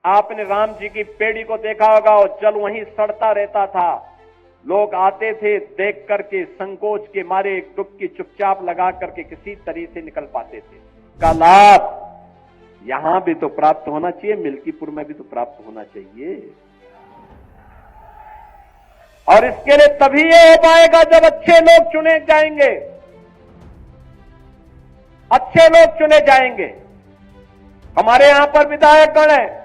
आपने राम जी की पेड़ी को देखा होगा, वो जल वहीं सड़ता रहता था। लोग आते थे, देख करके संकोच के मारे एक डुबकी चुपचाप लगा करके किसी तरह से निकल पाते थे। का लाभ यहां भी तो प्राप्त होना चाहिए, मिल्कीपुर में भी तो प्राप्त होना चाहिए। और इसके लिए तभी ये हो पाएगा जब अच्छे लोग चुने जाएंगे, अच्छे लोग चुने जाएंगे। हमारे यहां पर विधायक गण है,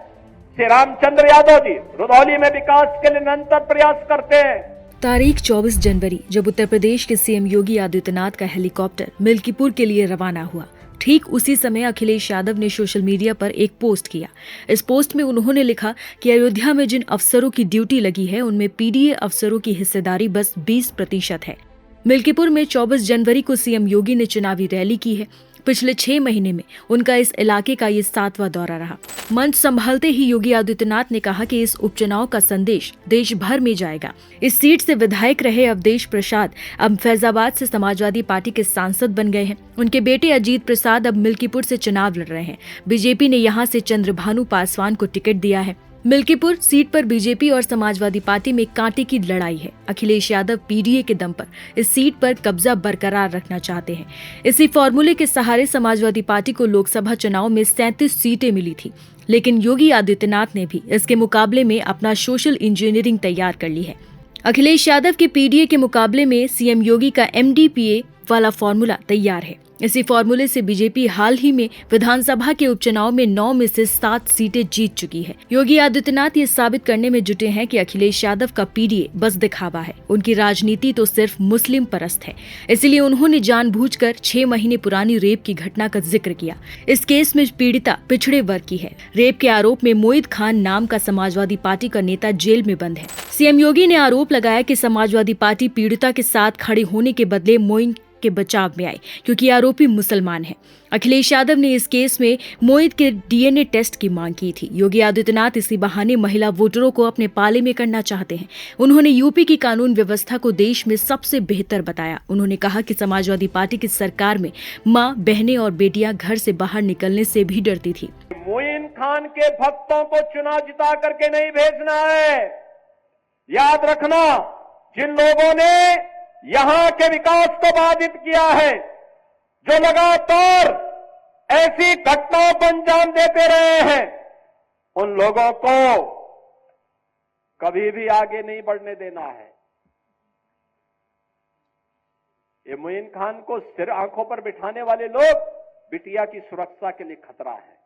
श्री रामचंद्र यादव जी रुधौली में विकास के लिए निरंतर प्रयास करते हैं। तारीख 24 जनवरी जब उत्तर प्रदेश के सीएम योगी आदित्यनाथ का हेलीकॉप्टर मिल्कीपुर के लिए रवाना हुआ, ठीक उसी समय अखिलेश यादव ने सोशल मीडिया पर एक पोस्ट किया। इस पोस्ट में उन्होंने लिखा कि अयोध्या में जिन अफसरों की ड्यूटी लगी है उनमें पीडीए अफसरों की हिस्सेदारी बस 20% है। मिल्कीपुर में 24 जनवरी को सीएम योगी ने चुनावी रैली की है। पिछले 6 महीने में उनका इस इलाके का ये 7वां दौरा रहा। मंच संभालते ही योगी आदित्यनाथ ने कहा कि इस उपचुनाव का संदेश देश भर में जाएगा। इस सीट से विधायक रहे अवधेश प्रसाद अब फैजाबाद से समाजवादी पार्टी के सांसद बन गए हैं। उनके बेटे अजीत प्रसाद अब मिल्कीपुर से चुनाव लड़ रहे हैं। बीजेपी ने यहाँ से चंद्रभानु पासवान को टिकट दिया है। मिल्कीपुर सीट पर बीजेपी और समाजवादी पार्टी में कांटे की लड़ाई है। अखिलेश यादव पीडीए के दम पर इस सीट पर कब्जा बरकरार रखना चाहते हैं। इसी फॉर्मूले के सहारे समाजवादी पार्टी को लोकसभा चुनाव में 37 सीटें मिली थी, लेकिन योगी आदित्यनाथ ने भी इसके मुकाबले में अपना सोशल इंजीनियरिंग तैयार कर ली है। अखिलेश यादव के पीडीए के मुकाबले में सीएम योगी का एमडीपीए वाला फॉर्मूला तैयार है। इसी फॉर्मूले से बीजेपी हाल ही में विधानसभा के उपचुनाव में 9 में से 7 सीटें जीत चुकी है। योगी आदित्यनाथ ये साबित करने में जुटे हैं कि अखिलेश यादव का पीडीए बस दिखावा है। उनकी राजनीति तो सिर्फ मुस्लिम परस्त है। इसलिए उन्होंने जानबूझकर 6 महीने पुरानी रेप की घटना का जिक्र किया। इस केस में पीड़िता पिछड़े वर्ग की है। रेप के आरोप में मोहित खान नाम का समाजवादी पार्टी का नेता जेल में बंद है। सीएम योगी ने आरोप लगाया कि समाजवादी पार्टी पीड़िता के साथ खड़े होने के बदले मोहित के बचाव में आई, क्योंकि आरोपी मुसलमान है। अखिलेश यादव ने इस केस में मोहित के डीएनए टेस्ट की मांग की थी। योगी आदित्यनाथ इसी बहाने महिला वोटरों को अपने पाले में करना चाहते हैं। उन्होंने यूपी की कानून व्यवस्था को देश में सबसे बेहतर बताया। उन्होंने कहा कि समाजवादी पार्टी की सरकार में माँ, बहनें और बेटियां घर से बाहर निकलने से भी डरती थी। मोइन खान के भक्तों को चुनाव जिता करके नहीं भेजना है। याद रखना, जिन लोगों ने यहां के विकास को बाधित किया है, जो लगातार ऐसी घटनाओं को अंजाम देते रहे हैं, उन लोगों को कभी भी आगे नहीं बढ़ने देना है। ये मोइन खान को सिर आंखों पर बिठाने वाले लोग बिटिया की सुरक्षा के लिए खतरा है।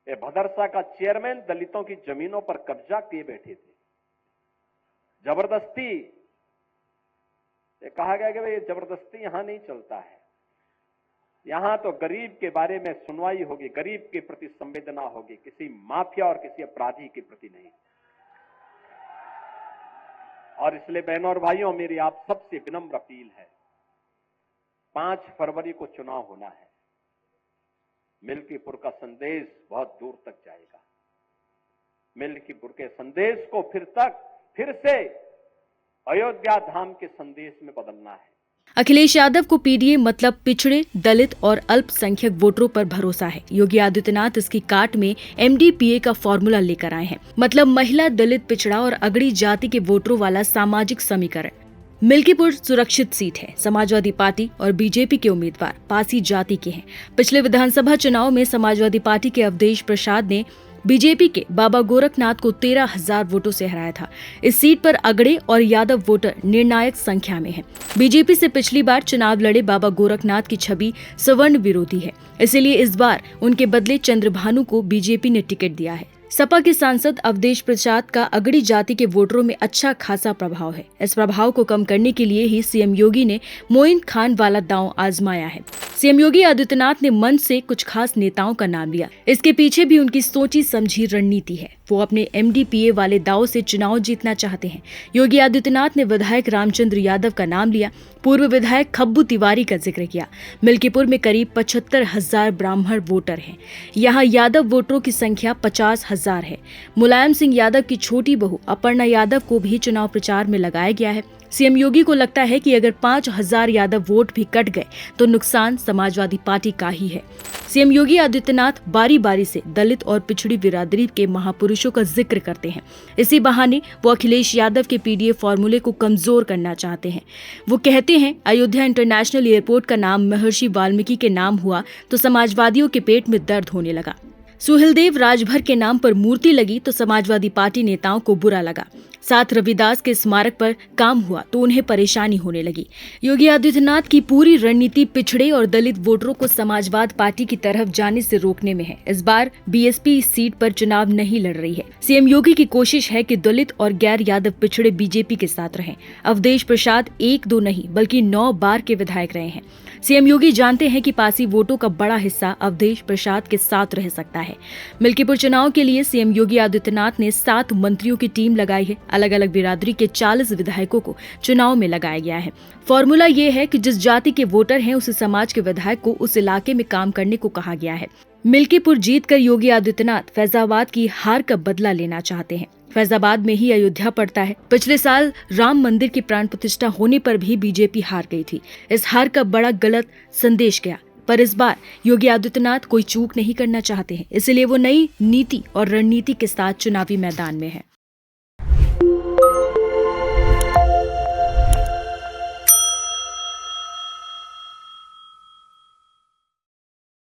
ये भदरसा का चेयरमैन दलितों की जमीनों पर कब्जा किए बैठे थे। जबरदस्ती ये कहा गया कि भाई जबरदस्ती यहां नहीं चलता है। यहां तो गरीब के बारे में सुनवाई होगी, गरीब के प्रति संवेदना होगी, किसी माफिया और किसी अपराधी के प्रति नहीं। और इसलिए बहनों और भाइयों, मेरी आप सबसे विनम्र अपील है, 5 फरवरी को चुनाव होना है। मिल्कीपुर का संदेश बहुत दूर तक जाएगा। मिल्कीपुर के संदेश को फिर से अयोध्या धाम के संदेश में बदलना है। अखिलेश यादव को पीडीए मतलब पिछड़े, दलित और अल्पसंख्यक वोटरों पर भरोसा है। योगी आदित्यनाथ इसकी काट में एमडीपीए का फॉर्मूला लेकर आए हैं, मतलब महिला, दलित, पिछड़ा और अगड़ी जाति के वोटरों वाला सामाजिक समीकरण। मिल्कीपुर सुरक्षित सीट है। समाजवादी पार्टी और बीजेपी के उम्मीदवार पासी जाति के हैं। पिछले विधानसभा चुनाव में समाजवादी पार्टी के अवधेश प्रसाद ने बीजेपी के बाबा गोरखनाथ को 13,000 वोटों से हराया था। इस सीट पर अगड़े और यादव वोटर निर्णायक संख्या में हैं। बीजेपी से पिछली बार चुनाव लड़े बाबा गोरखनाथ की छवि सवर्ण विरोधी है, इसलिए इस बार उनके बदले चंद्रभानु को बीजेपी ने टिकट दिया है। सपा के सांसद अवधेश प्रसाद का अगड़ी जाति के वोटरों में अच्छा खासा प्रभाव है। इस प्रभाव को कम करने के लिए ही सीएम योगी ने मोइन खान वाला दांव आजमाया है। सीएम योगी आदित्यनाथ ने मन से कुछ खास नेताओं का नाम लिया। इसके पीछे भी उनकी सोची समझी रणनीति है। वो अपने एमडीपीए वाले दांव से चुनाव जीतना चाहते हैं। योगी आदित्यनाथ ने विधायक रामचंद्र यादव का नाम लिया, पूर्व विधायक खब्बू तिवारी का जिक्र किया। मिल्कीपुर में करीब 75,000 ब्राह्मण वोटर हैं। यहाँ यादव वोटरों की संख्या 50,000 है। मुलायम सिंह यादव की छोटी बहू अपर्णा यादव को भी चुनाव प्रचार में लगाया गया है। सीएम योगी को लगता है कि अगर 5,000 यादव वोट भी कट गए तो नुकसान समाजवादी पार्टी का ही है। सीएम योगी आदित्यनाथ बारी बारी से दलित और पिछड़ी बिरादरी के महापुरुषों का जिक्र करते हैं। इसी बहाने वो अखिलेश यादव के पीडीएफ फॉर्मूले को कमजोर करना चाहते हैं। वो कहते हैं, अयोध्या इंटरनेशनल एयरपोर्ट का नाम महर्षि वाल्मीकि के नाम हुआ तो समाजवादियों के पेट में दर्द होने लगा। सुहेलदेव राजभर के नाम पर मूर्ति लगी तो समाजवादी पार्टी नेताओं को बुरा लगा। साथ रविदास के स्मारक पर काम हुआ तो उन्हें परेशानी होने लगी। योगी आदित्यनाथ की पूरी रणनीति पिछड़े और दलित वोटरों को समाजवाद पार्टी की तरफ जाने से रोकने में है। इस बार बीएसपी इस सीट पर चुनाव नहीं लड़ रही है। सीएम योगी की कोशिश है कि दलित और गैर यादव पिछड़े बीजेपी के साथ रहें। अवधेश प्रसाद 1-2 नहीं बल्कि 9 बार के विधायक रहे हैं। सीएम योगी जानते हैं कि पासी वोटों का बड़ा हिस्सा अवधेश प्रसाद के साथ रह सकता है। मिल्कीपुर चुनाव के लिए सीएम योगी आदित्यनाथ ने 7 मंत्रियों की टीम लगाई है। अलग अलग बिरादरी के 40 विधायकों को चुनाव में लगाया गया है। फॉर्मूला ये है कि जिस जाति के वोटर हैं उस समाज के विधायक को उस इलाके में काम करने को कहा गया है। मिल्कीपुर जीतकर योगी आदित्यनाथ फैजाबाद की हार का बदला लेना चाहते हैं। फैजाबाद में ही अयोध्या पड़ता है। पिछले साल राम मंदिर की प्राण प्रतिष्ठा होने पर भी बीजेपी हार गई थी। इस हार का बड़ा गलत संदेश गया, पर इस बार योगी आदित्यनाथ कोई चूक नहीं करना चाहते हैं। इसलिए वो नई नीति और रणनीति के साथ चुनावी मैदान में है।